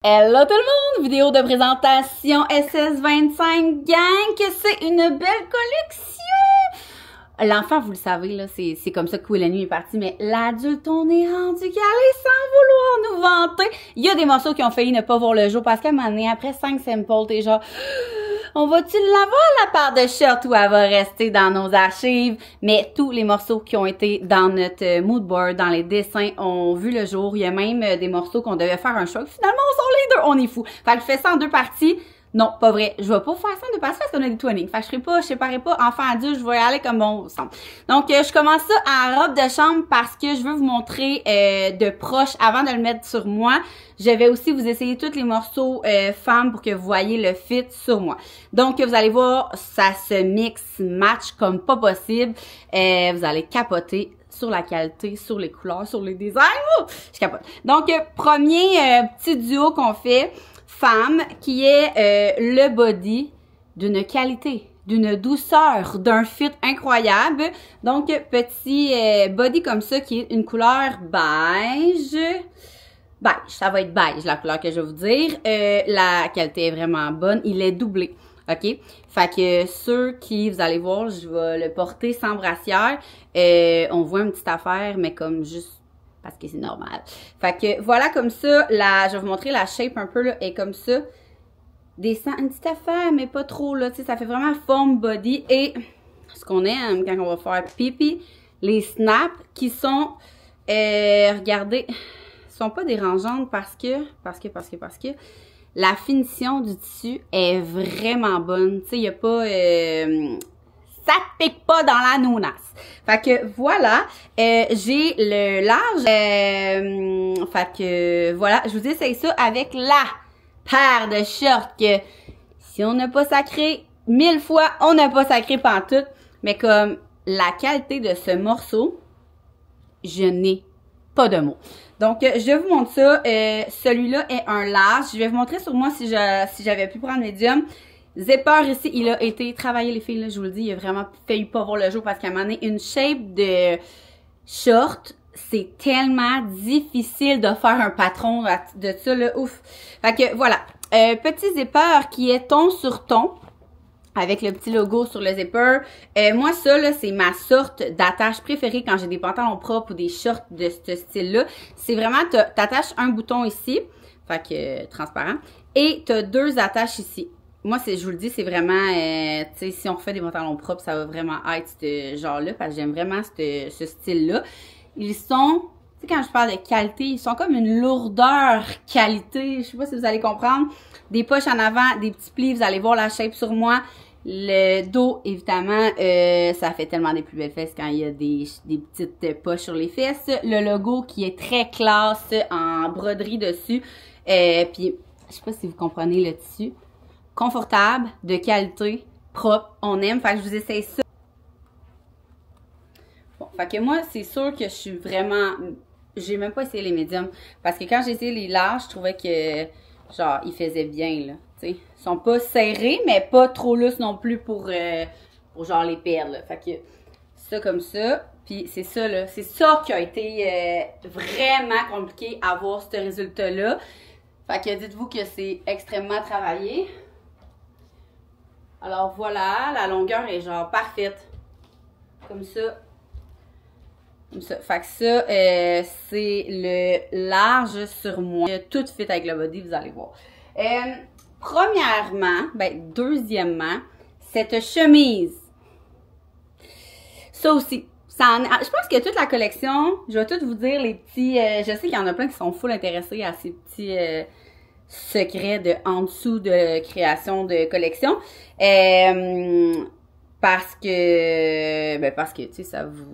Hello tout le monde! Vidéo de présentation SS25 Gang, que c'est une belle collection! L'enfant, vous le savez, là, c'est comme ça que Will est parti, mais l'adulte, on est rendu calé sans vouloir nous vanter. Il y a des morceaux qui ont failli ne pas voir le jour parce qu'à un moment donné, après 5 samples, t'es genre, on va-tu l'avoir la part de shot ou elle va rester dans nos archives? Mais tous les morceaux qui ont été dans notre mood board, dans les dessins, ont vu le jour. Il y a même des morceaux qu'on devait faire un choix. Finalement, on sort les deux. On est fous. Fait que je fais ça en deux parties. Non, pas vrai. Je vais pas faire ça en deux parties parce qu'on a des twinning. Fait que je séparerai pas enfant adulte. Je vais y aller comme bon semble. Donc, je commence ça en robe de chambre parce que je veux vous montrer de proche avant de le mettre sur moi. Je vais aussi vous essayer tous les morceaux femmes pour que vous voyez le fit sur moi. Donc, vous allez voir, ça se match comme pas possible. Vous allez capoter sur la qualité, sur les couleurs, sur les designs. Je capote. Donc, premier petit duo qu'on fait, femme, qui est le body d'une qualité, d'une douceur, d'un fit incroyable. Donc, petit body comme ça qui est une couleur beige. Beige, ça va être beige la couleur que je vais vous dire. La qualité est vraiment bonne. Il est doublé, ok? Fait que ceux qui, vous allez voir, je vais le porter sans brassière. On voit une petite affaire, mais comme juste parce que c'est normal. Fait que voilà comme ça, je vais vous montrer la shape un peu là, est comme ça. Descend une petite affaire, mais pas trop là, tu sais, ça fait vraiment forme body. Et ce qu'on aime quand on va faire pipi, les snaps qui sont, regardez, sont pas dérangeantes parce que la finition du tissu est vraiment bonne. Tu sais, il y a pas, ça pique pas dans la nounasse. Fait que voilà, j'ai le large. Fait que voilà, je vous essaye ça avec la paire de shorts que si on n'a pas sacré 1000 fois, on n'a pas sacré pantoute. Mais comme la qualité de ce morceau, je n'ai pas de mots. Donc, je vous montre ça. Celui-là est un large. Je vais vous montrer sur moi si j'avais pu prendre médium. Zipper ici, il a été travaillé, les filles, là, je vous le dis, il a vraiment failli pas voir le jour parce qu'à un moment donné, une shape de short, c'est tellement difficile de faire un patron de ça, là, ouf. Fait que, voilà. Petit zipper qui est ton sur ton, avec le petit logo sur le zipper. Moi, ça, là, c'est ma sorte d'attache préférée quand j'ai des pantalons propres ou des shorts de ce style-là. C'est vraiment, t'attaches un bouton ici, fait que, transparent, et t'as deux attaches ici. Moi, je vous le dis, c'est vraiment, tu sais, si on refait des pantalons propres, ça va vraiment être ce genre-là, parce que j'aime vraiment ce style-là. Ils sont, tu sais, quand je parle de qualité, ils sont comme une lourdeur qualité, je sais pas si vous allez comprendre. Des poches en avant, des petits plis, vous allez voir la shape sur moi. Le dos, évidemment, ça fait tellement des plus belles fesses quand il y a des petites poches sur les fesses. Le logo qui est très classe en broderie dessus. Puis, je sais pas si vous comprenez le tissu. Confortable, de qualité, propre, on aime. Fait que je vous essaye ça. Bon, fait que moi, c'est sûr que je suis vraiment... J'ai même pas essayé les médiums. Parce que quand j'ai essayé les larges, je trouvais que, genre, ils faisaient bien, là. Tu sais, ils sont pas serrés, mais pas trop lousses non plus pour genre, les perdre, là. Fait que, ça comme ça. Puis c'est ça, là. C'est ça qui a été vraiment compliqué à avoir ce résultat-là. Fait que dites-vous que c'est extrêmement travaillé. Alors voilà, la longueur est genre parfaite. Comme ça. Comme ça. Fait que ça, c'est le large sur moi. Tout fit avec le body, vous allez voir. Premièrement, deuxièmement, cette chemise. Ça aussi. Je pense que toute la collection, je vais tout vous dire les petits... je sais qu'il y en a plein qui sont full intéressés à ces petits... secret de en dessous de création de collection. Parce que, tu sais, ça vous...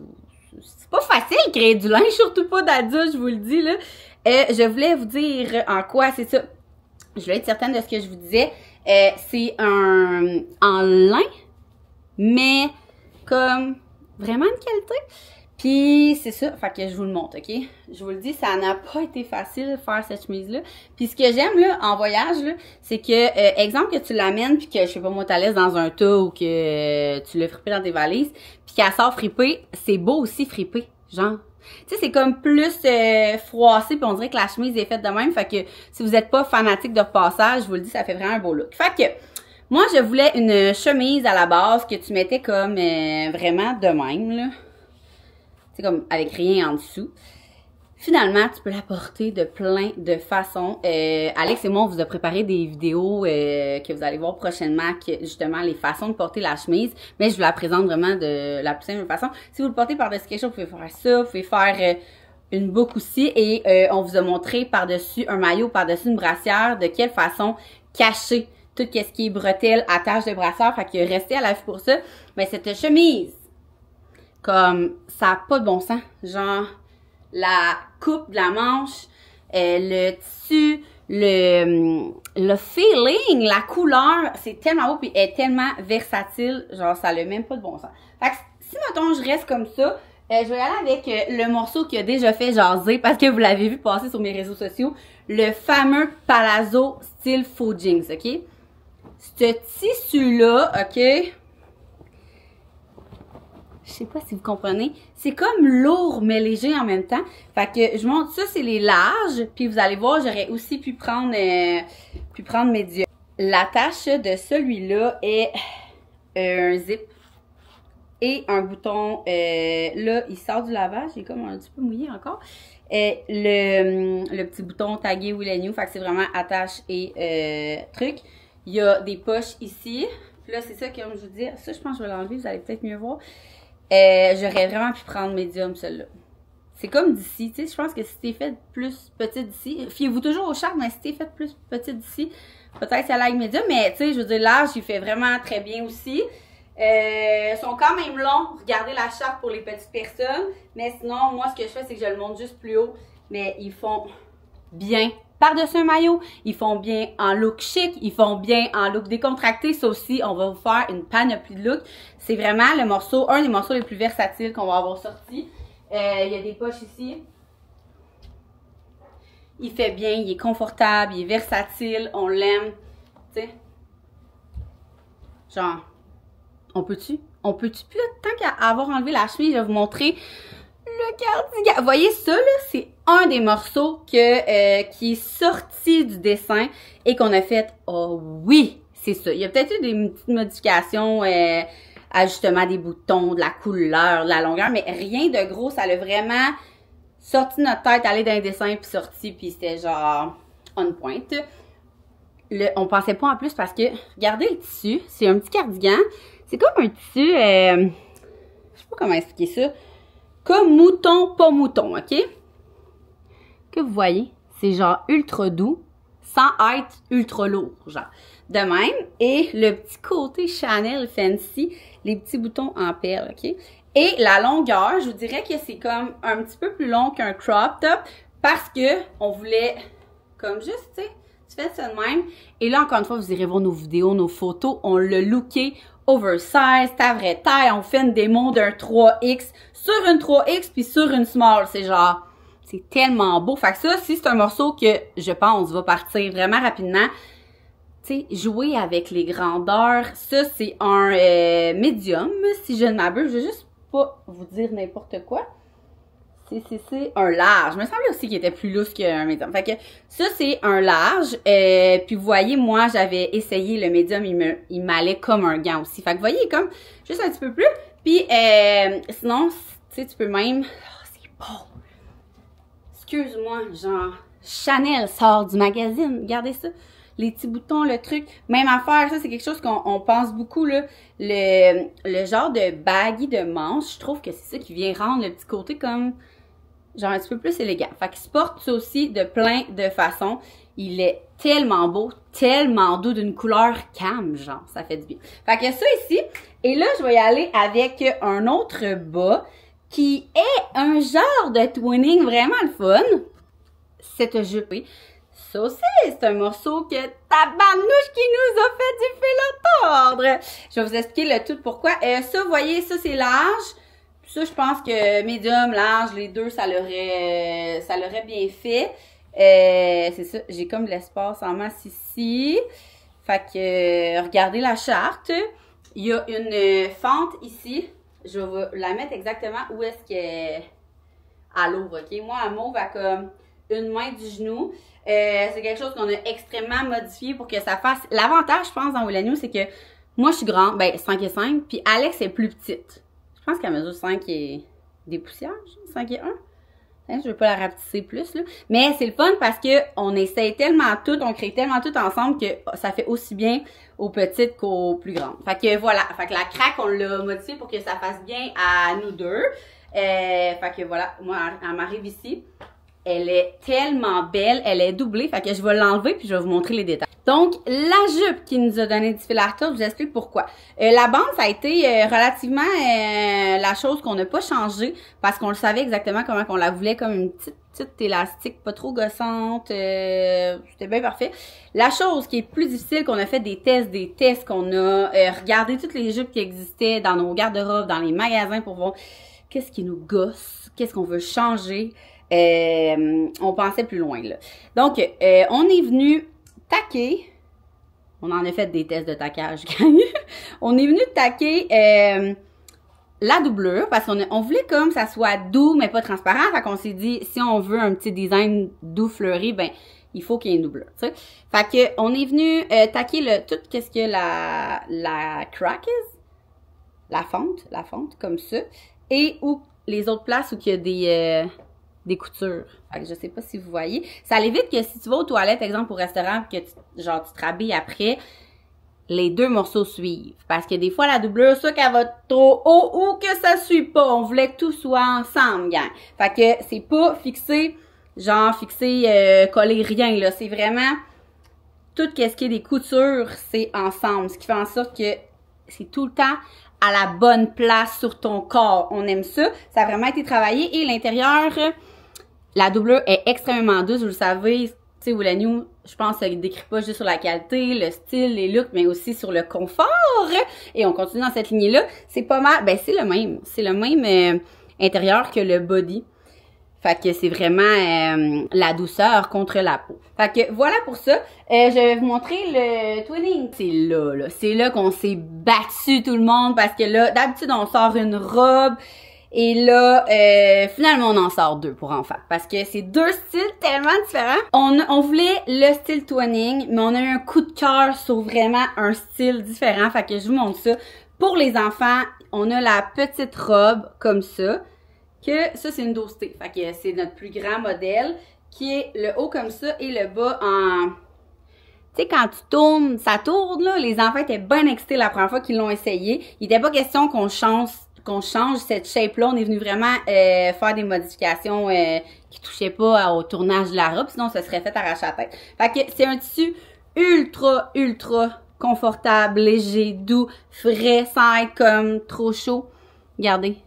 C'est pas facile de créer du linge, surtout pas d'adulte, je vous le dis, là. Je voulais vous dire en quoi c'est ça. Je voulais être certaine de ce que je vous disais. C'est en lin, mais comme vraiment de qualité. Puis, c'est ça, fait que je vous le montre, OK? Je vous le dis, ça n'a pas été facile de faire cette chemise-là. Puis, ce que j'aime, là, en voyage, là, c'est que, exemple, que tu l'amènes, puis que, je sais pas moi, tu la laisses dans un tas ou que tu l'as frippé dans tes valises, puis qu'elle sort fripée, c'est beau aussi fripé. genre. Tu sais, c'est comme plus froissé, puis on dirait que la chemise est faite de même. Fait que si vous n'êtes pas fanatique de repassage, je vous le dis, ça fait vraiment un beau look. Fait que moi, je voulais une chemise à la base que tu mettais comme vraiment de même, là. C'est comme avec rien en dessous. Finalement, tu peux la porter de plein de façons. Alex et moi, on vous a préparé des vidéos que vous allez voir prochainement, justement, les façons de porter la chemise. Mais je vous la présente vraiment de la plus simple façon. Si vous le portez par-dessus quelque chose, vous pouvez faire ça. Vous pouvez faire une boucle aussi. Et on vous a montré par-dessus un maillot, par-dessus une brassière, de quelle façon cacher tout ce qui est bretelles, attache de brassière. Fait que restez à l'affût pour ça. Mais cette chemise, comme ça n'a pas de bon sens. Genre, la coupe de la manche, le tissu, le feeling, la couleur, c'est tellement beau puis elle est tellement versatile, genre ça n'a même pas de bon sens. Fait que si mettons je reste comme ça, je vais aller avec le morceau qui a déjà fait jaser parce que vous l'avez vu passer sur mes réseaux sociaux, le fameux palazzo style faux jeans, ok? Ce tissu-là, ok? Je sais pas si vous comprenez. C'est comme lourd mais léger en même temps. Fait que je montre ça, c'est les larges. Puis vous allez voir, j'aurais aussi pu prendre médium. L'attache de celui-là est un zip et un bouton. Là, il sort du lavage. Il est comme un petit peu mouillé encore. Le petit bouton tagué Will & You. Fait que c'est vraiment attache et truc. Il y a des poches ici. Puis là, c'est ça que, comme je vous dis, ça, je pense que je vais l'enlever. Vous allez peut-être mieux voir. J'aurais vraiment pu prendre médium, celle-là. C'est comme d'ici, tu sais, je pense que si t'es fait plus petite d'ici, fiez-vous toujours au charme, mais si t'es fait plus petite d'ici, peut-être ça l'aille médium, mais tu sais, je veux dire, large, il fait vraiment très bien aussi. Ils sont quand même longs, regardez la charpe pour les petites personnes, mais sinon, moi, ce que je fais, c'est que je le monte juste plus haut, mais ils font bien par-dessus un maillot, ils font bien en look chic, ils font bien en look décontracté. Ça aussi, on va vous faire une panoplie de look. C'est vraiment le morceau, un des morceaux les plus versatiles qu'on va avoir sorti. Il y a des poches ici. Il fait bien, il est confortable, il est versatile, on l'aime. Tu sais, genre, on peut-tu? On peut-tu plus, tant qu'à avoir enlevé la chemise, je vais vous montrer le cardigan. Vous voyez ça, là, c'est un des morceaux qui est sorti du dessin et qu'on a fait, oh oui, c'est ça. Il y a peut-être eu des petites modifications, ajustement des boutons, de la couleur, de la longueur, mais rien de gros. Ça l'a vraiment sorti de notre tête, aller dans les dessins, puis sorti, puis c'était genre on point. On pensait pas en plus parce que, regardez le tissu, c'est un petit cardigan. C'est comme un tissu, je sais pas comment expliquer ça. Comme mouton, pas mouton, ok? Que vous voyez, c'est genre ultra doux, sans être ultra lourd, genre. De même, et le petit côté Chanel Fancy, les petits boutons en perles, ok? Et la longueur, je vous dirais que c'est comme un petit peu plus long qu'un crop top, parce que on voulait, comme juste, tu sais, tu fais ça de même. Et là, encore une fois, vous irez voir nos vidéos, nos photos, on l'a looké oversize, ta vraie taille, on fait une démo d'un 3X sur une 3X puis sur une small, c'est genre, c'est tellement beau. Fait que ça, si c'est un morceau que je pense va partir vraiment rapidement, tu sais, jouer avec les grandeurs, ça c'est un médium, si je ne m'abuse, je vais juste pas vous dire n'importe quoi. C'est un large. Il me semblait aussi qu'il était plus lousse qu'un médium. Fait que ça, c'est un large. Puis vous voyez, moi, j'avais essayé le médium. Il m'allait comme un gant aussi. Fait que vous voyez, comme juste un petit peu plus. Puis sinon, tu sais, tu peux même... Oh, c'est beau! Excuse-moi, genre, Chanel sort du magazine. Regardez ça. Les petits boutons, le truc. Même affaire, ça, c'est quelque chose qu'on pense beaucoup, là. Le genre de baggy de manche, je trouve que c'est ça qui vient rendre le petit côté comme... genre un petit peu plus élégant. Fait qu'il se porte ça aussi de plein de façons. Il est tellement beau, tellement doux, d'une couleur calme, genre, ça fait du bien. Fait que ça ici, et là, je vais y aller avec un autre bas qui est un genre de twinning vraiment le fun. Cette jupe. Ça aussi, c'est un morceau que tabarnouche qui nous a fait du fil à tordre. Je vais vous expliquer le tout pourquoi. Ça, vous voyez, ça c'est large. Ça, je pense que médium, large, les deux, ça l'aurait bien fait. C'est ça, j'ai comme de l'espace en masse ici. Fait que, regardez la charte. Il y a une fente ici. Je vais la mettre exactement où est-ce à l'ouvre, OK? Moi, à mauve, à comme une main du genou. C'est quelque chose qu'on a extrêmement modifié pour que ça fasse... L'avantage, je pense, dans Wellanu, c'est que moi, je suis grande, ben 5 et 5, puis Alex est plus petite. Je pense qu'elle mesure 5 et des poussières, 5 et 1. Hein, je veux pas la rapetisser plus, là. Mais c'est le fun parce que on essaye tellement tout, on crée tellement tout ensemble que ça fait aussi bien aux petites qu'aux plus grandes. Fait que voilà. Fait que la craque, on l'a modifiée pour que ça fasse bien à nous deux. Fait que voilà. Moi, elle m'arrive ici. Elle est tellement belle. Elle est doublée. Fait que je vais l'enlever puis je vais vous montrer les détails. Donc, la jupe qui nous a donné du fil à retordre, je vous explique pourquoi. La bande, ça a été relativement la chose qu'on n'a pas changé parce qu'on le savait exactement comment on la voulait, comme une petite élastique, pas trop gossante. C'était bien parfait. La chose qui est plus difficile, qu'on a fait des tests, qu'on a regardé toutes les jupes qui existaient dans nos garde-robes, dans les magasins pour voir qu'est-ce qui nous gosse, qu'est-ce qu'on veut changer. On pensait plus loin, là. Donc, on est venu taquer, on en a fait des tests de taquage, on est venu taquer la doublure, parce qu'on voulait comme ça soit doux, mais pas transparent, fait qu'on s'est dit, si on veut un petit design doux fleuri, ben, il faut qu'il y ait une doublure, tu sais. Fait que, on est venu taquer tout, qu'est-ce que la crack is? La fonte, comme ça, et où les autres places où il y a des coutures. Fait que je sais pas si vous voyez. Ça évite que si tu vas aux toilettes, exemple au restaurant, que tu te rhabilles après, les deux morceaux suivent. Parce que des fois, la doublure, soit qu'elle va trop haut ou que ça suit pas. On voulait que tout soit ensemble, gang. Fait que c'est pas fixé, coller rien, là. C'est vraiment tout ce qui est des coutures, c'est ensemble. Ce qui fait en sorte que c'est tout le temps à la bonne place sur ton corps. On aime ça. Ça a vraiment été travaillé. Et l'intérieur, la doublure est extrêmement douce. Vous le savez, tu sais, Wellanu, je pense que ça ne décrit pas juste sur la qualité, le style, les looks, mais aussi sur le confort. Et on continue dans cette lignée-là. C'est pas mal. Ben, c'est le même. C'est le même intérieur que le body. Fait que c'est vraiment la douceur contre la peau. Fait que voilà pour ça. Je vais vous montrer le twinning. C'est là qu'on s'est battu tout le monde parce que là, d'habitude, on sort une robe et là, finalement, on en sort deux pour enfants parce que c'est deux styles tellement différents. On voulait le style twinning, mais on a eu un coup de cœur sur vraiment un style différent. Fait que je vous montre ça. Pour les enfants, on a la petite robe comme ça. Que ça, c'est une dostée. Fait que c'est notre plus grand modèle qui est le haut comme ça et le bas en... Tu sais, quand tu tournes, ça tourne, là. Les enfants étaient bien excités la première fois qu'ils l'ont essayé. Il n'était pas question qu'on change cette shape-là. On est venu vraiment faire des modifications qui touchaient pas au tournage de la robe. Sinon, ça serait fait arracher la tête. Fait que c'est un tissu ultra confortable, léger, doux, frais, sans être comme trop chaud. Regardez.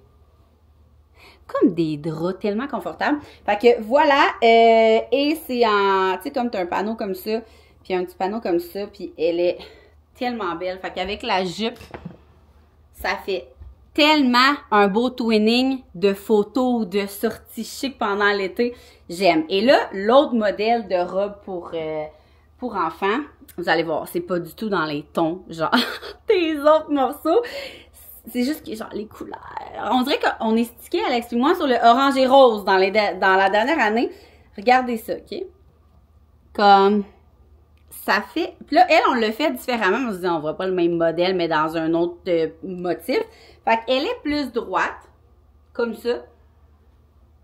Comme des draps tellement confortables. Fait que voilà, et c'est en, tu sais, comme t'as un panneau comme ça, puis un petit panneau comme ça, puis elle est tellement belle. Fait qu'avec la jupe, ça fait tellement un beau twinning de photos, de sorties chic pendant l'été. J'aime. Et là, l'autre modèle de robe pour enfants, vous allez voir, c'est pas du tout dans les tons, genre, des autres morceaux. C'est juste que, genre, les couleurs. On dirait qu'on est stické, Alex et moi, sur le orange et rose dans la dernière année. Regardez ça, OK? Comme, ça fait... Puis là, elle, on le fait différemment. On se dit, on voit pas le même modèle, mais dans un autre motif. Fait qu'elle est plus droite, comme ça.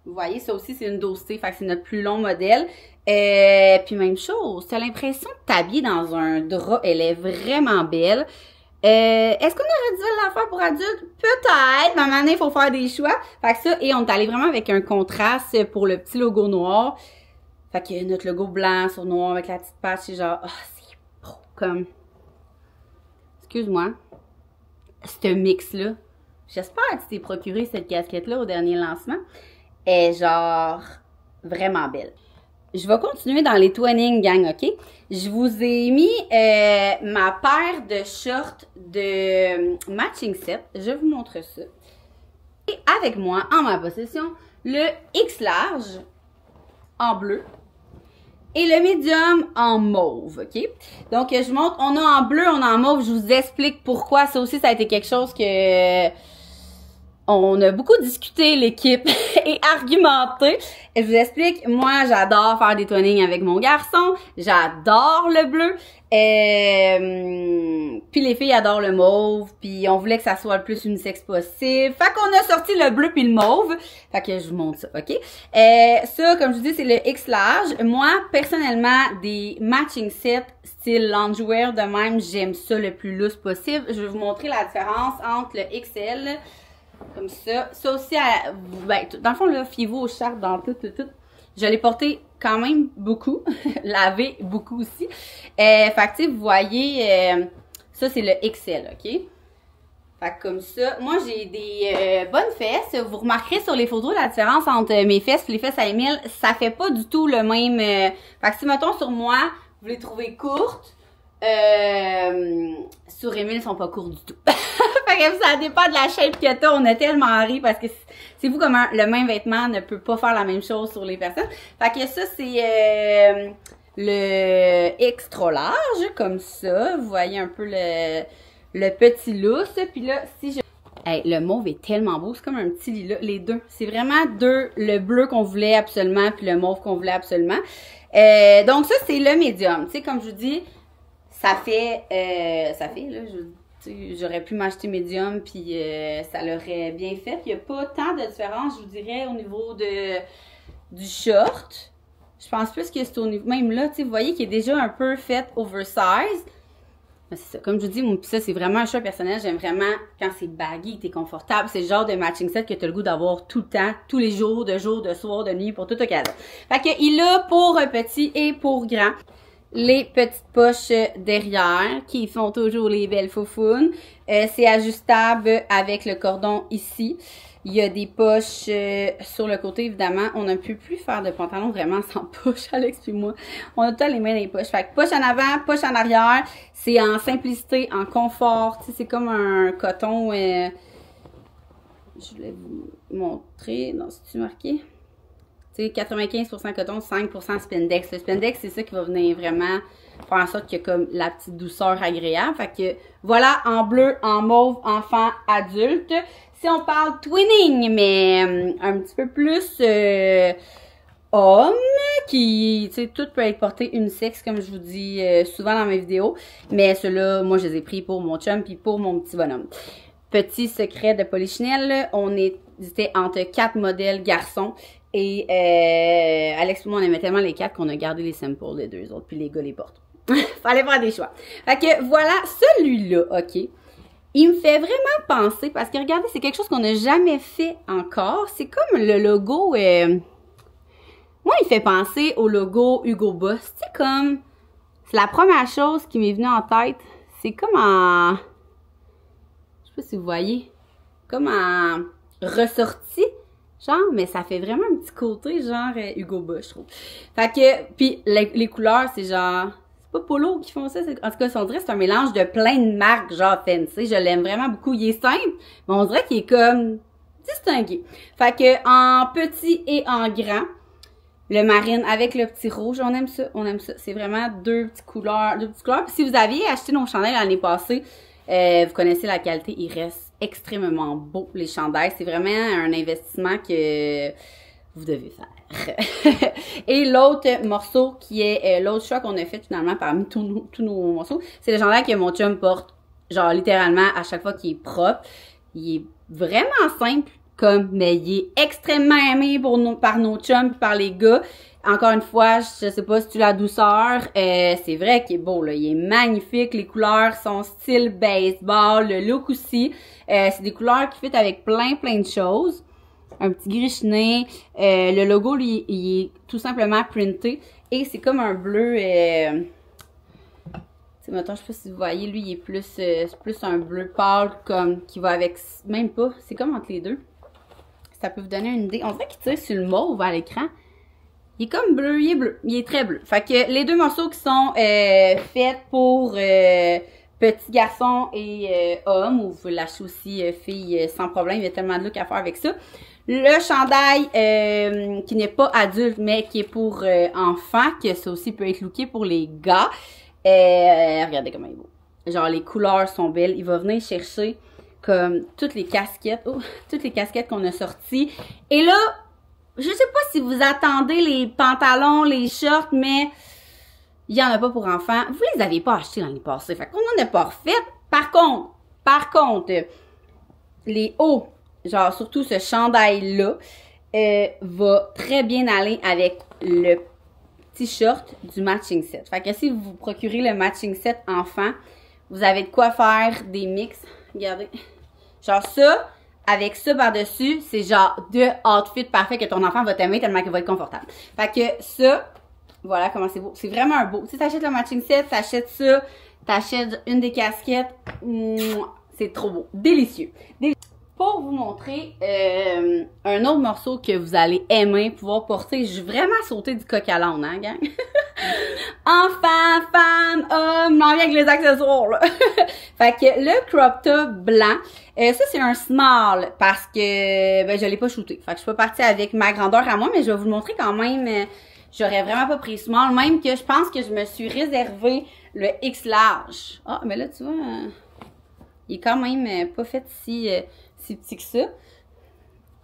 Vous voyez, ça aussi, c'est une dostée. Fait que c'est notre plus long modèle. Puis même chose, t'as l'impression de t'habiller dans un drap. Elle est vraiment belle. Est-ce qu'on aurait dû la faire pour adultes? Peut-être, mais à un moment donné, il faut faire des choix. Fait que ça, et on est allé vraiment avec un contraste pour le petit logo noir. Fait que notre logo blanc sur noir avec la petite patch, c'est genre, c'est beau, comme... Excuse-moi. Ce mix-là. J'espère que tu t'es procuré cette casquette-là au dernier lancement. Elle est genre vraiment belle. Je vais continuer dans les twinning, gang, OK? Je vous ai mis ma paire de shorts de matching set. Je vous montre ça. Et avec moi, en ma possession, le X large en bleu et le medium en mauve, OK? Donc, je vous montre, on a en bleu, on a en mauve. Je vous explique pourquoi. Ça aussi, ça a été quelque chose que... On a beaucoup discuté, l'équipe, et argumenté. Je vous explique, moi, j'adore faire des twinnings avec mon garçon. J'adore le bleu. Puis les filles adorent le mauve. Puis on voulait que ça soit le plus unisexe possible. Fait qu'on a sorti le bleu puis le mauve. Fait que je vous montre ça, OK? Ça, comme je vous dis, c'est le X large. Moi, personnellement, des matching sets style loungewear de même, j'aime ça le plus loose possible. Je vais vous montrer la différence entre le XL... Comme ça. Ça aussi, ben, dans le fond, là, fiez-vous aux chartes dans tout. Je l'ai porté quand même beaucoup. Lavé beaucoup aussi. Fait que, tu sais, vous voyez, ça, c'est le XL, OK? Fait que comme ça, moi, j'ai des bonnes fesses. Vous remarquerez sur les photos la différence entre mes fesses et les fesses à Émile. Ça fait pas du tout le même... Fait que si, mettons, sur moi, vous les trouvez courtes, sur Émile, ils sont pas courts du tout. Fait que ça dépend de la shape que t'as. On a tellement ri parce que c'est fou comment le même vêtement ne peut pas faire la même chose sur les personnes. Fait que ça, c'est le extra large, comme ça. Vous voyez un peu le petit lousse. Puis là, si je... Hey, le mauve est tellement beau. C'est comme un petit lilas. Les deux. C'est vraiment deux. Le bleu qu'on voulait absolument puis le mauve qu'on voulait absolument. Donc ça, c'est le médium. Tu sais, comme je vous dis, ça fait là, j'aurais pu m'acheter médium puis ça l'aurait bien fait. Il n'y a pas tant de différence, je vous dirais, au niveau du short. Je pense plus que c'est au niveau... Même là, tu sais, vous voyez qu'il est déjà un peu fait oversize. C'est ça, comme je vous dis, ça, c'est vraiment un choix personnel. J'aime vraiment quand c'est baggy, t'es confortable. C'est le genre de matching set que t'as le goût d'avoir tout le temps, tous les jours, de soir, de nuit, pour toute occasion. Fait que il a pour petit et pour grand les petites poches derrière qui font toujours les belles faufounes. C'est ajustable avec le cordon ici. Il y a des poches sur le côté, évidemment. On ne peut plus faire de pantalon vraiment sans poche, Alex puis moi. On a tout les mains dans les poches. Fait que poche en avant, poche en arrière. C'est en simplicité, en confort. Tu sais, c'est comme un coton. Je voulais vous montrer. Non, c'est-tu marqué? Tu sais, 95% coton, 5% spandex. Le spandex, c'est ça qui va venir vraiment faire en sorte qu'il y a comme la petite douceur agréable. Fait que voilà, en bleu, en mauve, enfant, adulte. Si on parle twinning, mais un petit peu plus homme, qui, tu sais, tout peut être porté unisexe, comme je vous dis souvent dans mes vidéos. Mais ceux-là, moi, je les ai pris pour mon chum puis pour mon petit bonhomme. Petit secret de Polichinelle, on était entre 4 modèles garçons. Et Alex et moi, on aimait tellement les 4 qu'on a gardé les samples des 2 autres, puis les gars les portent. Fallait faire des choix. Fait que voilà, celui-là, OK, il me fait vraiment penser, parce que regardez, c'est quelque chose qu'on n'a jamais fait encore. C'est comme le logo, moi, il fait penser au logo Hugo Boss. Tu sais, comme, c'est la première chose qui m'est venue en tête. C'est comme en, je sais pas si vous voyez, comme en ressorti. Genre, mais ça fait vraiment un petit côté, genre, Hugo Boss, je trouve. Fait que, puis les couleurs, c'est genre, c'est pas Polo qui font ça. En tout cas, on dirait que c'est un mélange de plein de marques, genre fancy. Je l'aime vraiment beaucoup. Il est simple, mais on dirait qu'il est comme distingué. Fait que, en petit et en grand, le marine avec le petit rouge, on aime ça, on aime ça. C'est vraiment deux petites couleurs. Puis si vous aviez acheté nos chandails l'année passée, vous connaissez la qualité, il reste extrêmement beau, les chandails. C'est vraiment un investissement que vous devez faire. Et l'autre morceau qui est l'autre choix qu'on a fait finalement parmi tous nos morceaux, c'est le chandail que mon chum porte, genre littéralement à chaque fois qu'il est propre. Il est vraiment simple comme, mais il est extrêmement aimé par nos chums et par les gars. Encore une fois, je sais pas si tu la douceur, c'est vrai qu'il est beau, là. Il est magnifique, les couleurs sont style baseball, le look aussi. C'est des couleurs qui fit avec plein de choses. Un petit gris chiné. Le logo, lui, il est tout simplement printé. Et c'est comme un bleu, tu sais, mettons, je sais pas si vous voyez, lui, il est plus, un bleu pâle, comme, qui va avec, même pas, c'est comme entre les deux. Ça peut vous donner une idée. On dirait qu'il tire sur le mauve à l'écran. Il est comme bleu, il est bleu, il est très bleu. Fait que les deux morceaux qui sont faits pour petits garçons et hommes, ou vous pouvez l'acheter aussi filles sans problème, il y a tellement de look à faire avec ça. Le chandail qui n'est pas adulte, mais qui est pour enfants, que ça aussi peut être looké pour les gars. Regardez comment il est beau. Genre les couleurs sont belles. Il va venir chercher comme toutes les casquettes, toutes les casquettes qu'on a sorties. Et là, je sais pas si vous attendez les pantalons, les shorts, mais il y en a pas pour enfants. Vous les avez pas achetés l'année passée, fait qu'on en a pas refait. Par contre, les hauts, genre surtout ce chandail-là, va très bien aller avec le petit short du matching set. Fait que si vous vous procurez le matching set enfant, vous avez de quoi faire des mix. Regardez. Genre ça, avec ça par-dessus, c'est genre deux outfits parfaits que ton enfant va t'aimer tellement qu'il va être confortable. Fait que ça, voilà comment c'est beau. C'est vraiment beau. Si t'achètes le matching set, t'achètes ça, t'achètes une des casquettes, c'est trop beau. Délicieux. Pour vous montrer un autre morceau que vous allez aimer, pouvoir porter, j'ai vraiment sauté du coq à l'âne, hein, gang? Enfant, femme, homme, m'en vient avec les accessoires, là. Fait que le crop top blanc, ça c'est un small parce que ben je l'ai pas shooté. Fait que je suis pas partie avec ma grandeur à moi, mais je vais vous le montrer quand même. J'aurais vraiment pas pris small, même que je pense que je me suis réservé le X large. Ah, mais là, tu vois, il est quand même pas fait si petit que ça.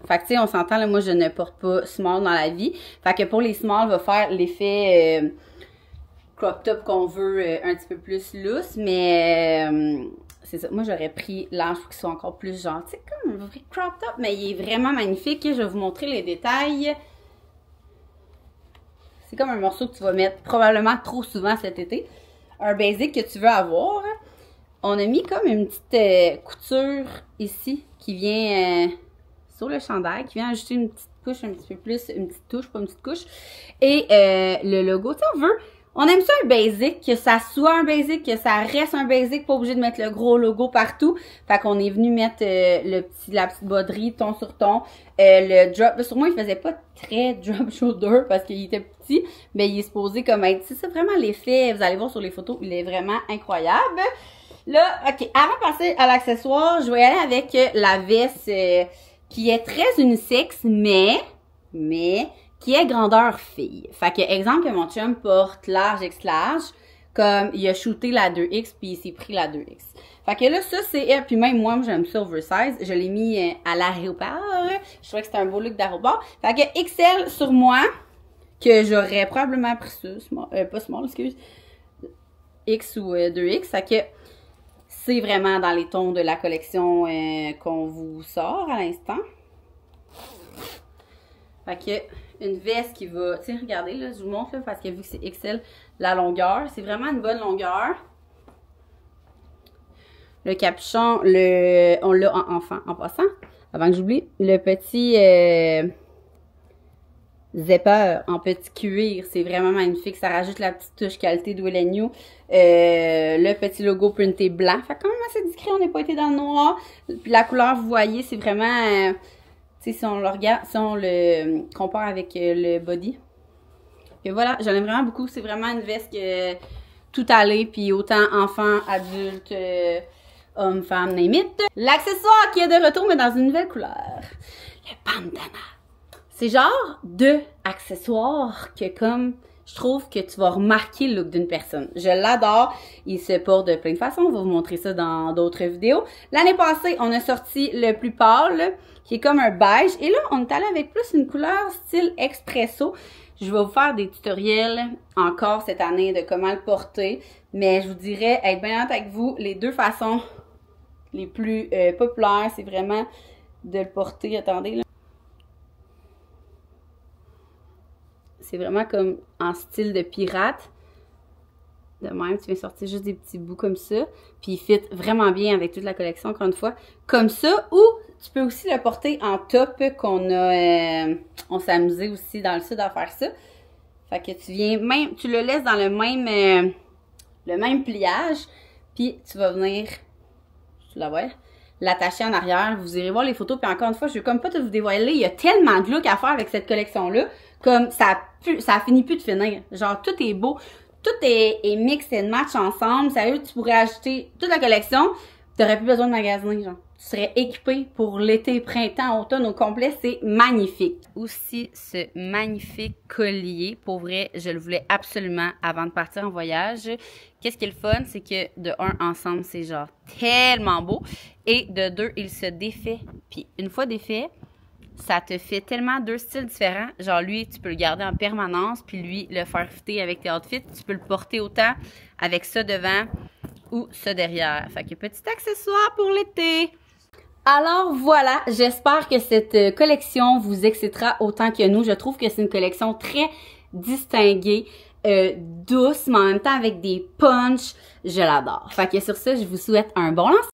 Fait que, tu sais, on s'entend, là, moi, je ne porte pas small dans la vie. Fait que pour les small, va faire l'effet crop top qu'on veut un petit peu plus loose, mais c'est ça. Moi, j'aurais pris large pour qu'il soit encore plus genre, tu sais, comme un vrai crop top, mais il est vraiment magnifique. Je vais vous montrer les détails. C'est comme un morceau que tu vas mettre probablement trop souvent cet été. Un basic que tu veux avoir. On a mis comme une petite couture ici qui vient sur le chandail, qui vient ajouter une petite couche un petit peu plus, une petite touche, pas une petite couche. Et le logo, tu sais, on aime ça un basic, que ça soit un basic, que ça reste un basic, pas obligé de mettre le gros logo partout. Fait qu'on est venu mettre la petite broderie ton sur ton. Le drop, là, sur moi, il faisait pas très drop shoulder parce qu'il était petit, mais il est supposé comme être, c'est ça vraiment l'effet, vous allez voir sur les photos, il est vraiment incroyable. Là, ok, avant de passer à l'accessoire, je vais y aller avec la veste qui est très unisexe, mais qui est grandeur fille. Fait que, exemple, que mon chum porte large X large, comme il a shooté la 2X, puis il s'est pris la 2X. Fait que là, ça, c'est, puis même moi, j'aime ça oversize. Je l'ai mis à l'aéroport. Je trouvais que c'était un beau look d'aéroport. Fait que XL sur moi, que j'aurais probablement pris ça, small, pas small, excuse, X ou 2X. Fait que, c'est vraiment dans les tons de la collection qu'on vous sort à l'instant. Fait que une veste qui va, tu sais, regardez là, je vous montre là, parce que vu que c'est XL, la longueur, c'est vraiment une bonne longueur. Le capuchon, on l'a en passant, avant que j'oublie, le petit zipper en petit cuir, c'est vraiment magnifique, ça rajoute la petite touche qualité de Will & You. Le petit logo printé blanc, fait quand même assez discret, on n'a pas été dans le noir. Puis la couleur, vous voyez, c'est vraiment, tu sais, si on le regarde, si on le compare avec le body. Et voilà, j'en aime vraiment beaucoup, c'est vraiment une veste que tout allait, puis autant enfant, adulte, homme, femme, name it. L'accessoire qui est de retour, mais dans une nouvelle couleur, le bandana. C'est genre deux accessoires que comme je trouve que tu vas remarquer le look d'une personne. Je l'adore. Il se porte de plein de façons. On va vous montrer ça dans d'autres vidéos. L'année passée, on a sorti le plus pâle, qui est comme un beige. Et là, on est allé avec plus une couleur style expresso. Je vais vous faire des tutoriels encore cette année de comment le porter. Mais je vous dirais, être bien honnête avec vous, les deux façons les plus populaires, c'est vraiment de le porter. Attendez, là. C'est vraiment comme en style de pirate. De même, tu viens sortir juste des petits bouts comme ça. Puis il fit vraiment bien avec toute la collection, encore une fois. Comme ça, ou tu peux aussi le porter en top qu'on a... on s'est amusé aussi dans le sud à faire ça. Fait que tu viens même... Tu le laisses dans le même pliage. Puis tu vas venir... Tu la vois? L'attacher en arrière. Vous irez voir les photos. Puis encore une fois, je vais comme pas tout vous dévoiler. Il y a tellement de look à faire avec cette collection-là. Comme ça finit plus de finir. Genre, tout est beau. Tout est mix et match ensemble. Sérieux, tu pourrais acheter toute la collection. T'aurais plus besoin de magasiner, genre. tu serais équipé pour l'été, printemps, automne au complet. C'est magnifique. Aussi, ce magnifique collier. Pour vrai, je le voulais absolument avant de partir en voyage. Qu'est-ce qui est le fun? C'est que de un, ensemble, c'est genre tellement beau. Et de deux, il se défait. Puis une fois défait, ça te fait tellement deux styles différents. Genre lui, tu peux le garder en permanence. Puis lui, le faire fitter avec tes outfits. Tu peux le porter autant avec ça devant ou ça derrière. Fait que petit accessoire pour l'été. Alors voilà, j'espère que cette collection vous excitera autant que nous. Je trouve que c'est une collection très distinguée, douce, mais en même temps avec des punchs. Je l'adore. Fait que sur ça, je vous souhaite un bon lancement.